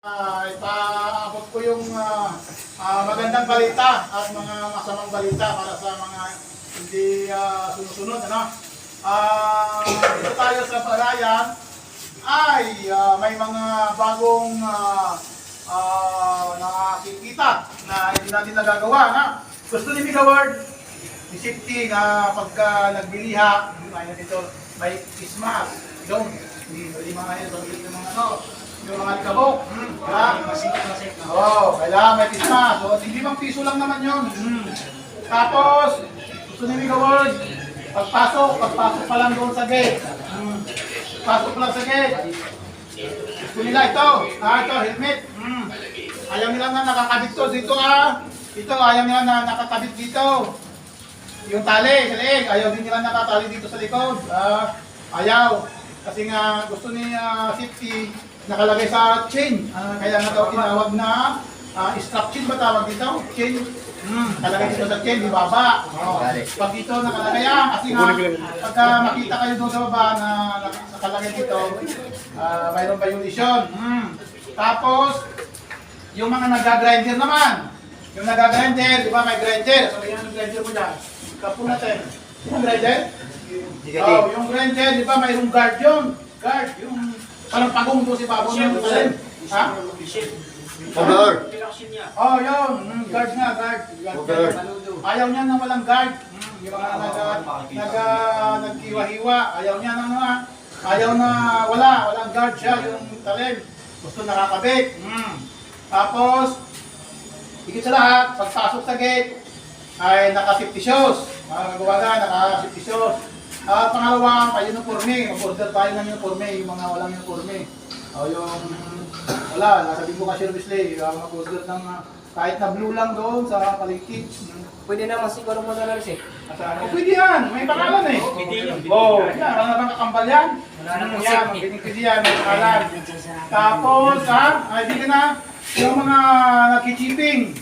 Ipaabot ko yung magandang balita at mga masamang balita para sa mga hindi sumusunod. Dito tayo sa Palayan ay may mga bagong nakikita na hindi natin nagagawa. Gusto ni Mika Ward, ni Safety na pagka nagbiliha, dito may Christmas. Doon, hindi mga yung mga kabok. Kailangan may pisma. So, 5 piso lang naman yun. Tapos, gusto ni Mika Ward, pagpasok pa lang doon sa gate. Pasok lang sa gate. Gusto nila ito. Ito, helmet. Ayaw nila na nakakabit to dito Ito, ayaw nila na nakakabit dito. Yung tali sa leeg, ayaw din nila nakatali dito sa likod. Ayaw. Kasi nga gusto ni Safety nakalagay sa chain. Kaya nga daw tinawag na strap chain ba tawag dito? Chain. Nakalagay dito sa chain, di baba. Pag dito nakalagay kasi nga pagka makita kayo doon sa baba na nakalagay dito, mayroon violation. Tapos, yung mga nag-grinder naman. Yung nag-grinder, di ba may grinder? So, yan ang grinder mo dyan. Kapo natin. Yung grinder? Yung grinder, di ba mayroong guard yun? Guard, yung parang pagong doon si Babon ng Jerusalem. Ha? Cover. Yun. Guard nga, guard. Ayaw niya na walang guard. Yung mga naghiwa-hiwa. Ayaw niya na ayaw na walang guard siya. Yung talim. Gusto nakakabit. Tapos, higit sa lahat, pagpasok sa gate, ay naka-safety shoes. Mga nagawaga, naka-safety shoes. At pangalawa, pa uniforme. Mag-order tayo ng uniforme, yung mga walang uniforme. Nasabi ko ka service lay, mag-order ng kahit na blue lang doon sa paligid. Pwede naman siguro mo na rin Pwede yan, may pangalan eh. Yan, wala nang kakambal yan. Pwede yan, may pangalan. Tapos, hindi ka na, yung mga nag-keeping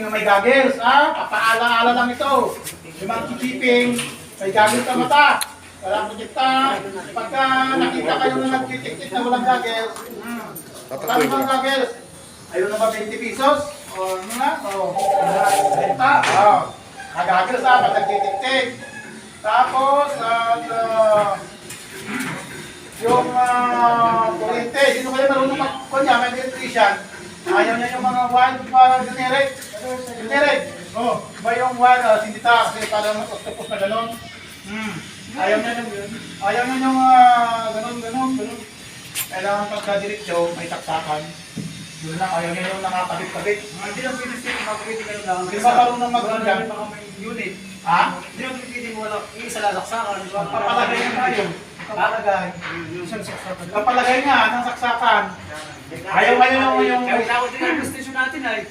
na may goggles, papaala-ala lang ito. Yung mga keeping, may goggles sa mata. Walang projecta. Pagka nakita kayo na nag-titik na walang goggles, walang mga goggles, ayun na ba 20 pesos? O ano na? Renta. Nag-goggles pag nag-titik. Tapos, yung kurente, sino kayo marunong mag-kunya, may electrician. Ayaw niya yung mga wild generic. Ba yung wild sindita kasi parang octopus na gano'n. Ayaw niya yung gano'n. Kailangan pagka-diretsyo, may saksakan. Doon lang, ayaw niya yung nakakabit-kabit. Hindi lang pwede makapwede kayo lang. Hindi ba marunong mag-unjan? Unit. Hindi lang pwede mo lang isa lalaksakan. Papalagay nga tayo. Papalagay nga ng saksakan. Ayaw yung... Kaya tawag din ang station natin ay.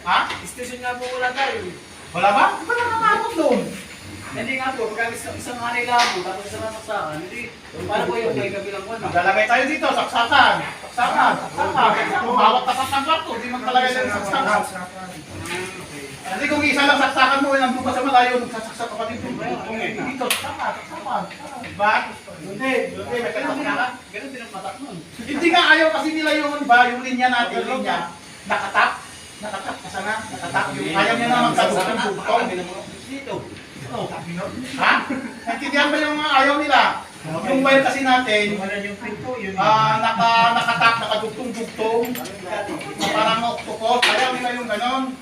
Station nga po wala tayo. Wala ba? Di ba nakatakot doon? Hindi nga po, pagka isang hanay lang po, tapos isang saksakan, hindi. Paano po yung may kabilang one? Maglalagay tayo dito, saksakan. Kung hawak tapat ng kwarto, hindi magkalagay ng saksakan. Hindi kung isa lang saksakan mo, nandun ka sa malayo, nagsasaksak ka pa dito. Dito, saksakan. Diba? Hindi, may kailangan. Ganun din ang matak nun. Hindi nga ayaw kasi nila yung linya natin, linya. Nakatak, kasana, nakatak. Ayaw niya naman sa bukong. Dito. Naintindihan ba yung ayaw nila? Yung wire kasi natin, nakatak, nakadugtong-dugtong, parang octopus, ayaw nila yung ganon.